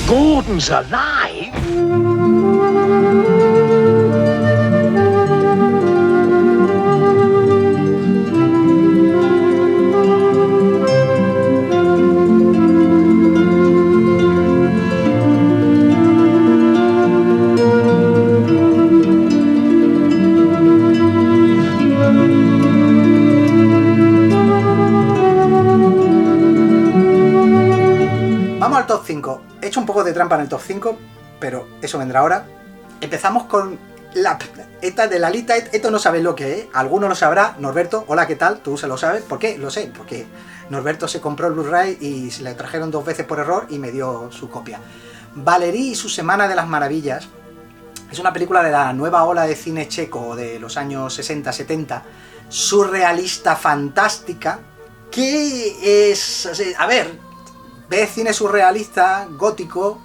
Gordon's alive? Vamos al top 5. He hecho un poco de trampa en el top 5, pero eso vendrá ahora. Empezamos con esta de la lista. Esto no sabéis lo que es, alguno lo sabrá. Norberto, hola, ¿qué tal? Tú se lo sabes. ¿Por qué? Lo sé, porque Norberto se compró el Blu-ray y se le trajeron 2 veces por error y me dio su copia. Valerie y su Semana de las Maravillas es una película de la nueva ola de cine checo de los años 60-70, surrealista, fantástica, que es... A ver, ves cine surrealista, gótico,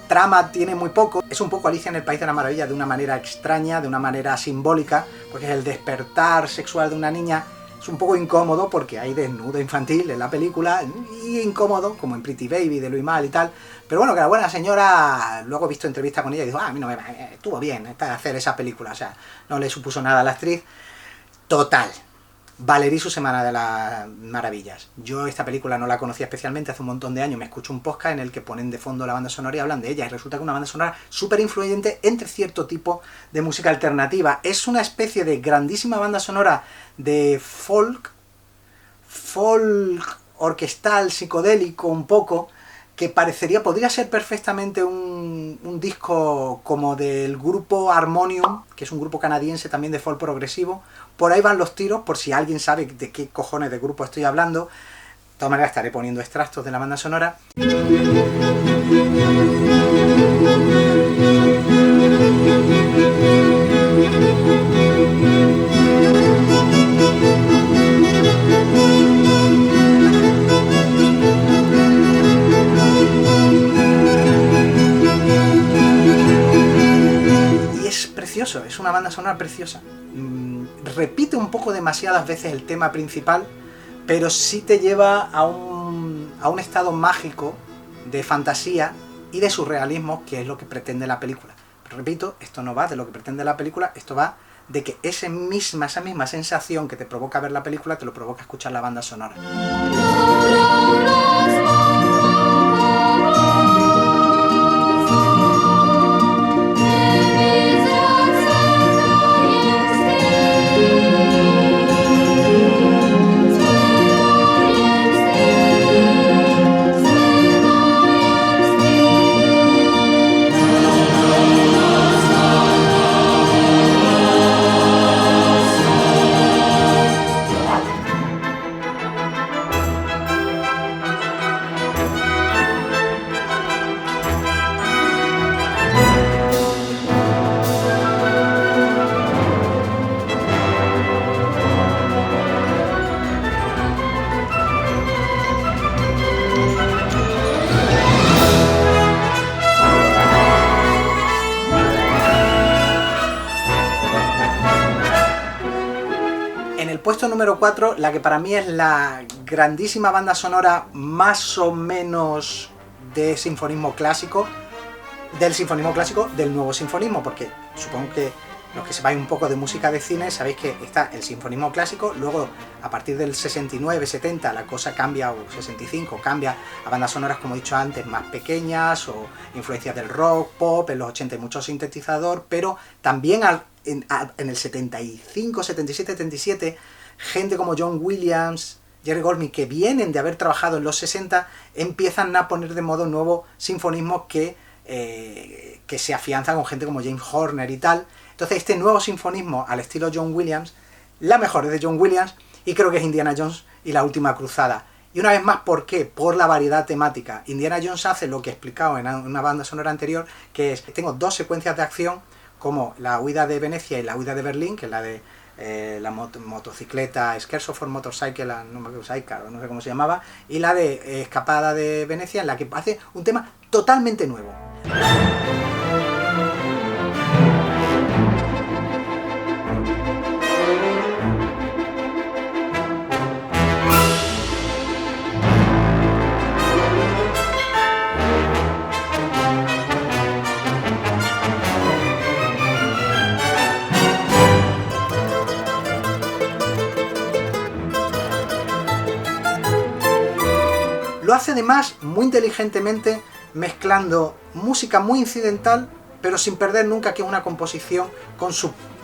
trama tiene muy poco, es un poco Alicia en el País de las Maravillas de una manera extraña, de una manera simbólica, porque es el despertar sexual de una niña. Es un poco incómodo porque hay desnudo infantil en la película, y incómodo, como en Pretty Baby de Louis Malle y tal. Pero bueno, que la buena señora, luego he visto entrevista con ella y dijo, a mí no me estuvo bien hacer esa película, o sea, no le supuso nada a la actriz. Total. Valerie y su Semana de las Maravillas. Yo esta película no la conocía especialmente, hace un montón de años me escucho un podcast en el que ponen de fondo la banda sonora y hablan de ella, y resulta que una banda sonora súper influyente entre cierto tipo de música alternativa. Es una especie de grandísima banda sonora de folk orquestal, psicodélico un poco, que podría ser perfectamente un disco como del grupo Harmonium, que es un grupo canadiense también de folk progresivo. Por ahí van los tiros, por si alguien sabe de qué cojones de grupo estoy hablando. De todas maneras estaré poniendo extractos de la banda sonora. Y es precioso, es una banda sonora preciosa. Repite un poco demasiadas veces el tema principal, pero sí te lleva a un estado mágico de fantasía y de surrealismo, que es lo que pretende la película. Pero repito, esto no va de lo que pretende la película, esto va de que esa misma sensación que te provoca ver la película, te lo provoca escuchar la banda sonora. número 4, la que para mí es la grandísima banda sonora más o menos de sinfonismo clásico, del nuevo sinfonismo, porque supongo que los que sepáis un poco de música de cine sabéis que está el sinfonismo clásico, luego a partir del 69, 70 la cosa cambia, o 65, cambia a bandas sonoras, como he dicho antes, más pequeñas, o influencias del rock, pop, en los 80 hay mucho sintetizador, pero también en el 75, 77, 77, gente como John Williams, Jerry Goldsmith, que vienen de haber trabajado en los 60, empiezan a poner de modo un nuevo sinfonismo que se afianza con gente como James Horner y tal. Entonces este nuevo sinfonismo al estilo John Williams, la mejor es de John Williams, y creo que es Indiana Jones y la última cruzada. Y una vez más, ¿por qué? Por la variedad temática. Indiana Jones hace lo que he explicado en una banda sonora anterior, que es que tengo dos secuencias de acción, como la huida de Venecia y la huida de Berlín, que es la de la motocicleta Scherzo for Motorcycle, no me acuerdo, no sé cómo se llamaba, y la de escapada de Venecia, en la que hace un tema totalmente nuevo. Lo hace además muy inteligentemente, mezclando música muy incidental, pero sin perder nunca que es una composición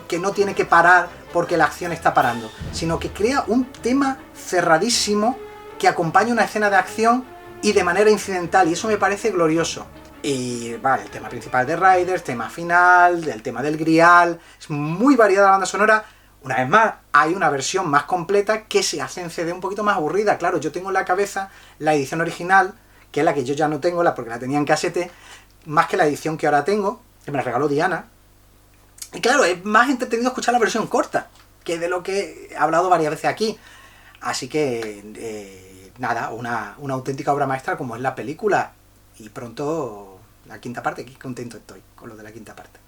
que no tiene que parar porque la acción está parando, sino que crea un tema cerradísimo que acompaña una escena de acción y de manera incidental, y eso me parece glorioso. Y vale, el tema principal de Riders, tema final, el tema del Grial, es muy variada la banda sonora. Una vez más, hay una versión más completa que se hace en CD un poquito más aburrida. Claro, yo tengo en la cabeza la edición original, que es la que yo ya no tengo, porque la tenía en casete, más que la edición que ahora tengo, que me la regaló Diana. Y claro, es más entretenido escuchar la versión corta, que de lo que he hablado varias veces aquí. Así que, nada, una auténtica obra maestra como es la película. Y pronto la quinta parte, que contento estoy con lo de la quinta parte.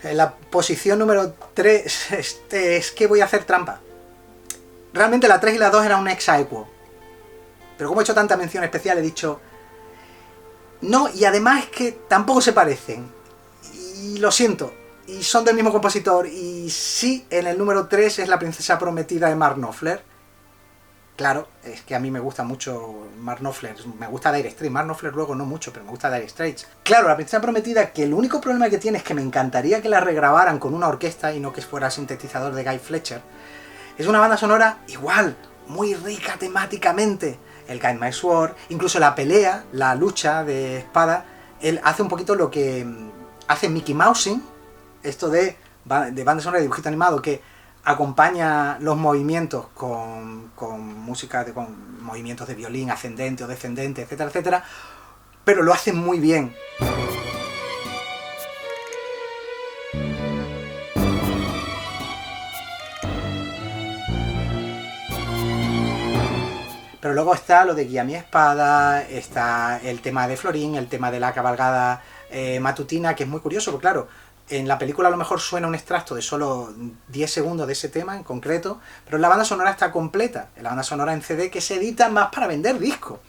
En la posición número 3, es que voy a hacer trampa. Realmente la 3 y la 2 eran un ex aequo. Pero como he hecho tanta mención especial, he dicho... No, y además es que tampoco se parecen. Y lo siento. Y son del mismo compositor. Y sí, en el número 3 es La princesa prometida de Mark Knopfler. Claro, es que a mí me gusta mucho Mark Knopfler, me gusta Dire Straits, Mark Knopfler luego no mucho, pero me gusta Dire Straits. Claro, La princesa prometida, que el único problema que tiene es que me encantaría que la regrabaran con una orquesta y no que fuera sintetizador de Guy Fletcher. Es una banda sonora igual, muy rica temáticamente. El Guide My Sword, incluso la pelea, la lucha de espada, él hace un poquito lo que hace Mickey Mousing, esto de banda sonora de dibujito animado, que acompaña los movimientos con música, con movimientos de violín ascendente o descendente, etcétera, etcétera, pero lo hacen muy bien. Pero luego está lo de Guía mi espada, está el tema de Florín, el tema de la cabalgada matutina, que es muy curioso, porque claro, en la película a lo mejor suena un extracto de solo 10 segundos de ese tema en concreto, pero la banda sonora está completa, la banda sonora en CD, que se edita más para vender discos.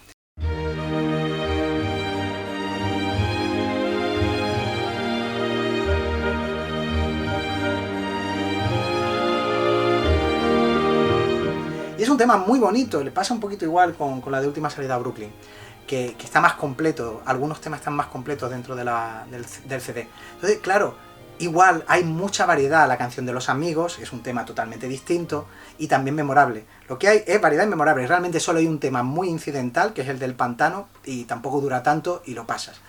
Y es un tema muy bonito, le pasa un poquito igual con la de Última salida a Brooklyn, que está más completo, algunos temas están más completos dentro del CD. Entonces, claro, igual hay mucha variedad. La canción de los amigos es un tema totalmente distinto y también memorable. Lo que hay es variedad y memorable. Realmente solo hay un tema muy incidental, que es el del pantano, y tampoco dura tanto y lo pasas.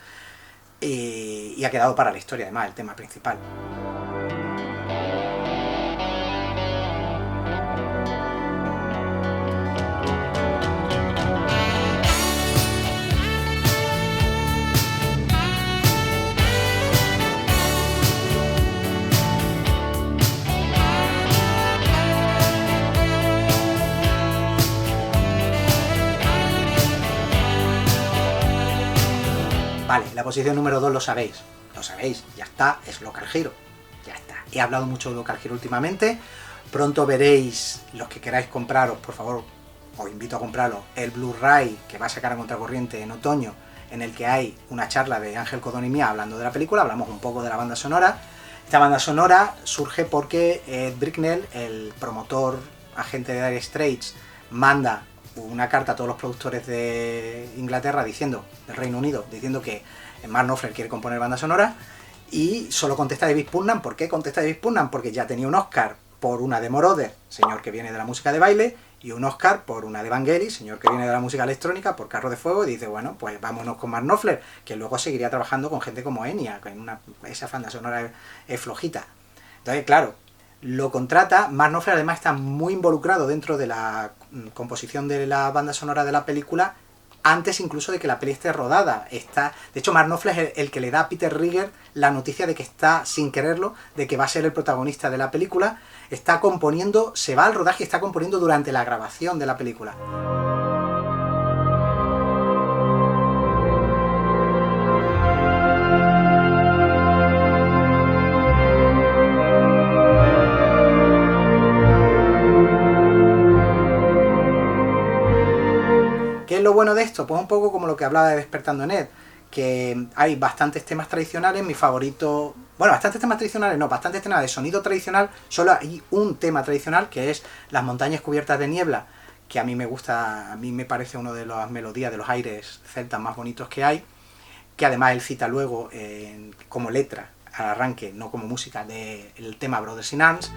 Y ha quedado para la historia, además, el tema principal. Vale, la posición número 2 lo sabéis, ya está, es Local Hero, ya está. He hablado mucho de Local Hero últimamente, pronto veréis, los que queráis compraros, por favor, os invito a comprarlo, el Blu-ray que va a sacar a contracorriente en otoño, en el que hay una charla de Ángel Codón y mía hablando de la película, hablamos un poco de la banda sonora. Esta banda sonora surge porque Ed Bricknell, el promotor, agente de Dire Straits, manda una carta a todos los productores de Inglaterra diciendo, del Reino Unido, diciendo que Mark Knopfler quiere componer banda sonora, y solo contesta David Putnam. ¿Por qué contesta David Putnam? Porque ya tenía un Oscar por una de Moroder, señor que viene de la música de baile, y un Oscar por una de Vangelis, señor que viene de la música electrónica, por Carro de Fuego, y dice, bueno, pues vámonos con Mark Knopfler, que luego seguiría trabajando con gente como Enya, que esa banda sonora es flojita. Entonces, claro, lo contrata. Mark Knopfler además está muy involucrado dentro de la composición de la banda sonora de la película, antes incluso de que la peli esté rodada. De hecho, Mark Knopfler es el que le da a Peter Rieger la noticia de que está, sin quererlo, de que va a ser el protagonista de la película. Está componiendo, se va al rodaje y está componiendo durante la grabación de la película. ¿Qué es lo bueno de esto? Pues un poco como lo que hablaba de Despertando en Ed, que hay bastantes temas tradicionales. Mi favorito, bueno, bastantes temas de sonido tradicional. Solo hay un tema tradicional, que es Las montañas cubiertas de niebla, que a mí me gusta, a mí me parece uno de las melodías de los aires celtas más bonitos que hay, que además él cita luego como letra al arranque, no como música, del tema Brothers in Arms.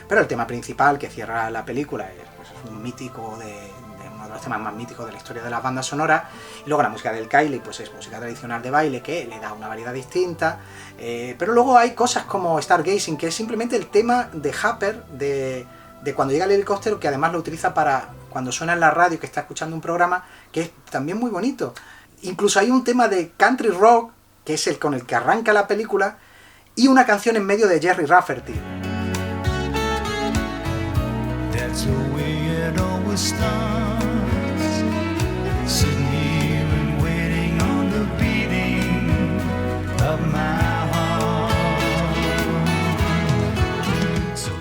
Pero el tema principal que cierra la película es un mítico uno de los temas más míticos de la historia de las bandas sonoras. Y luego la música del Kylie, pues es música tradicional de baile que le da una variedad distinta. Pero luego hay cosas como Stargazing, que es simplemente el tema de Happer, de cuando llega el helicóptero, que además lo utiliza para cuando suena en la radio, que está escuchando un programa, que es también muy bonito. Incluso hay un tema de country rock, que es el con el que arranca la película, y una canción en medio de Jerry Rafferty. That's the way it always starts, sitting here and waiting on the beating of my heart.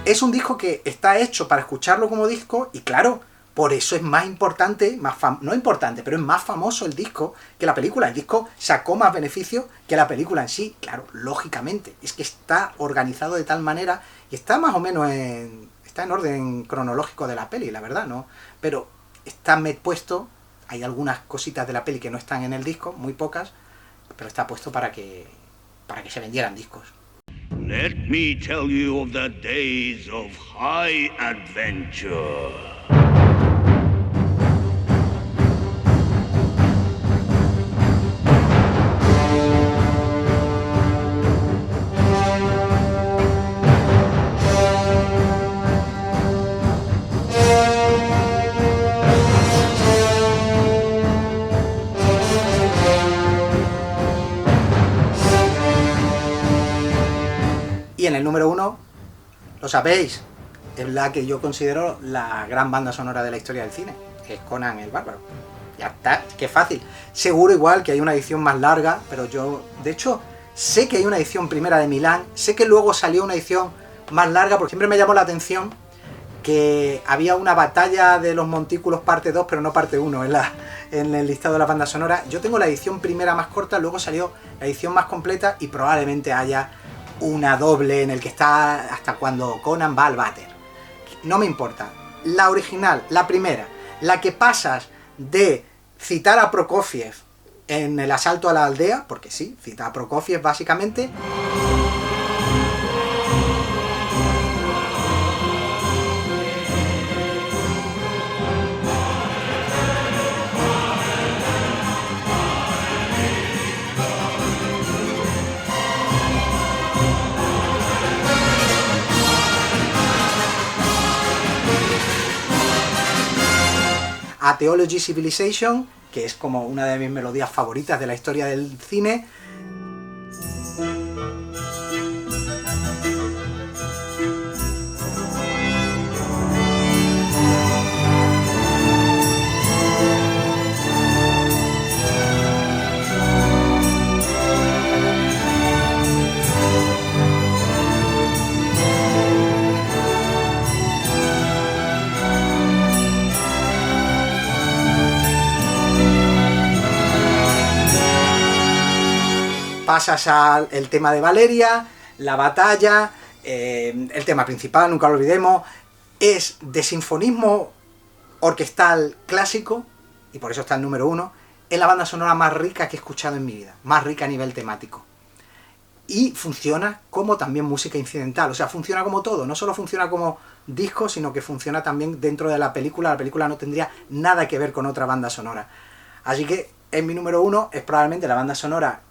Es un disco que está hecho para escucharlo como disco, y claro, por eso es más importante, no importante, pero es más famoso el disco que la película. El disco sacó más beneficio que la película en sí, claro, lógicamente. Es que está organizado de tal manera y está más o menos está en orden cronológico de la peli, la verdad, ¿no? Pero está puesto, hay algunas cositas de la peli que no están en el disco, muy pocas, pero está puesto para que se vendieran discos. Let me tell you of the days of high adventure. Y en el número 1, lo sabéis, es la que yo considero la gran banda sonora de la historia del cine, que es Conan el Bárbaro. Ya está, qué fácil. Seguro igual que hay una edición más larga, pero yo, de hecho, sé que hay una edición primera de Milán, sé que luego salió una edición más larga, porque siempre me llamó la atención que había una batalla de los montículos parte 2, pero no parte 1 en el listado de la banda sonora. Yo tengo la edición primera más corta, luego salió la edición más completa y probablemente haya una doble en el que está hasta cuando Conan va al váter. No me importa. La original, la primera, la que pasas de citar a Prokofiev en el asalto a la aldea, porque sí, cita a Prokofiev básicamente. a Theology Civilization, que es como una de mis melodías favoritas de la historia del cine. Pasas al tema de Valeria, la batalla, el tema principal, nunca lo olvidemos, es de sinfonismo orquestal clásico, y por eso está el número 1, es la banda sonora más rica que he escuchado en mi vida, más rica a nivel temático. Y funciona como también música incidental, o sea, funciona como todo, no solo funciona como disco, sino que funciona también dentro de la película no tendría nada que ver con otra banda sonora. Así que en mi número 1 es probablemente la banda sonora,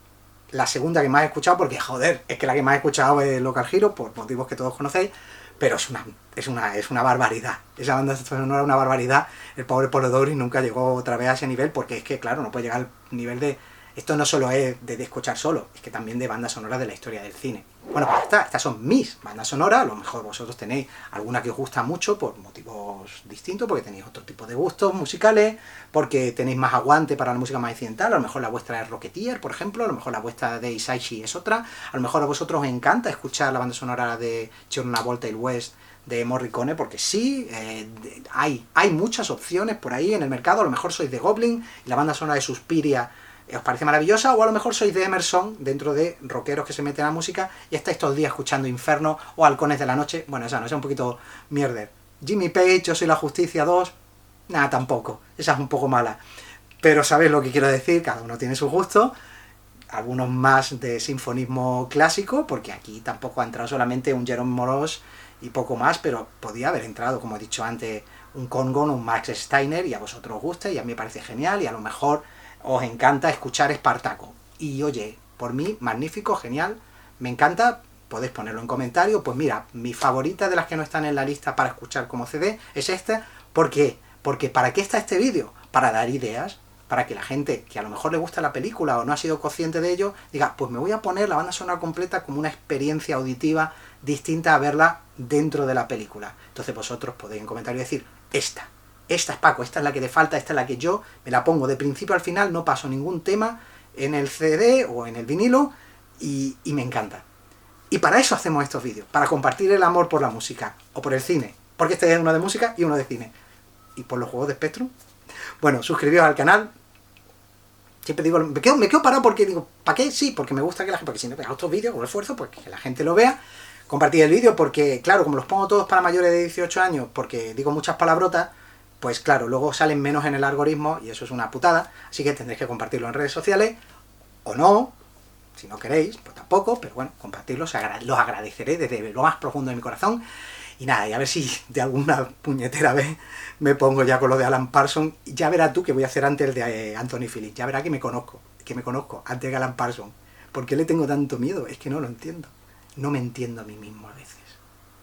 la segunda que más he escuchado, porque joder, es que la que más he escuchado es Local Hero, por motivos que todos conocéis, pero es una barbaridad. Esa banda sonora es una barbaridad. El pobre Polidori nunca llegó otra vez a ese nivel, porque es que, claro, no puede llegar al nivel de... Esto no solo es de escuchar solo, es que también de bandas sonoras de la historia del cine. Bueno, pues estas son mis bandas sonoras, a lo mejor vosotros tenéis alguna que os gusta mucho por motivos distintos, porque tenéis otro tipo de gustos musicales, porque tenéis más aguante para la música más incidental, a lo mejor la vuestra es Rocketeer, por ejemplo, a lo mejor la vuestra de Isaichi es otra, a lo mejor a vosotros os encanta escuchar la banda sonora de C'è una volta il West de Morricone, porque sí, hay muchas opciones por ahí en el mercado, a lo mejor sois de Goblin, y la banda sonora de Suspiria os parece maravillosa, o a lo mejor sois de Emerson, dentro de rockeros que se meten a la música, y estáis todos los días escuchando Inferno o Halcones de la Noche. Bueno, esa no, esa es un poquito mierder. Jimmy Page, Yo soy la Justicia 2, nada, tampoco, esa es un poco mala. Pero sabéis lo que quiero decir, cada uno tiene su gusto, algunos más de sinfonismo clásico, porque aquí tampoco ha entrado solamente un Jerome Moroz y poco más, pero podía haber entrado, como he dicho antes, un Congon, un Max Steiner, y a vosotros os gusta, y a mí me parece genial, y a lo mejor os encanta escuchar Espartaco. Y oye, por mí, magnífico, genial, me encanta, podéis ponerlo en comentarios. Pues mira, mi favorita de las que no están en la lista para escuchar como CD es esta. ¿Por qué? Porque ¿para qué está este vídeo? Para dar ideas, para que la gente que a lo mejor le gusta la película o no ha sido consciente de ello, diga, pues me voy a poner la banda sonora completa como una experiencia auditiva distinta a verla dentro de la película. Entonces vosotros podéis en comentarios decir, esta es Paco, esta es la que te falta, esta es la que yo me la pongo de principio al final, no paso ningún tema en el CD o en el vinilo, y me encanta. Y para eso hacemos estos vídeos, para compartir el amor por la música, o por el cine, porque este es uno de música y uno de cine. Y por los juegos de Spectrum. Bueno, suscribíos al canal. Siempre digo, me quedo parado porque digo, ¿para qué? Sí, porque me gusta que la gente, porque si no pega otros vídeos con esfuerzo, pues que la gente lo vea. Compartir el vídeo porque, claro, como los pongo todos para mayores de 18 años, porque digo muchas palabrotas, pues claro, luego salen menos en el algoritmo y eso es una putada, así que tendréis que compartirlo en redes sociales, o no, si no queréis, pues tampoco, pero bueno, compartirlo, los agradeceré desde lo más profundo de mi corazón. Y nada, y a ver si de alguna puñetera vez me pongo ya con lo de Alan Parsons, y ya verás tú que voy a hacer antes el de Anthony Phillips, ya verás que me conozco antes de Alan Parsons. ¿Por qué le tengo tanto miedo? Es que no lo entiendo, no me entiendo a mí mismo a veces.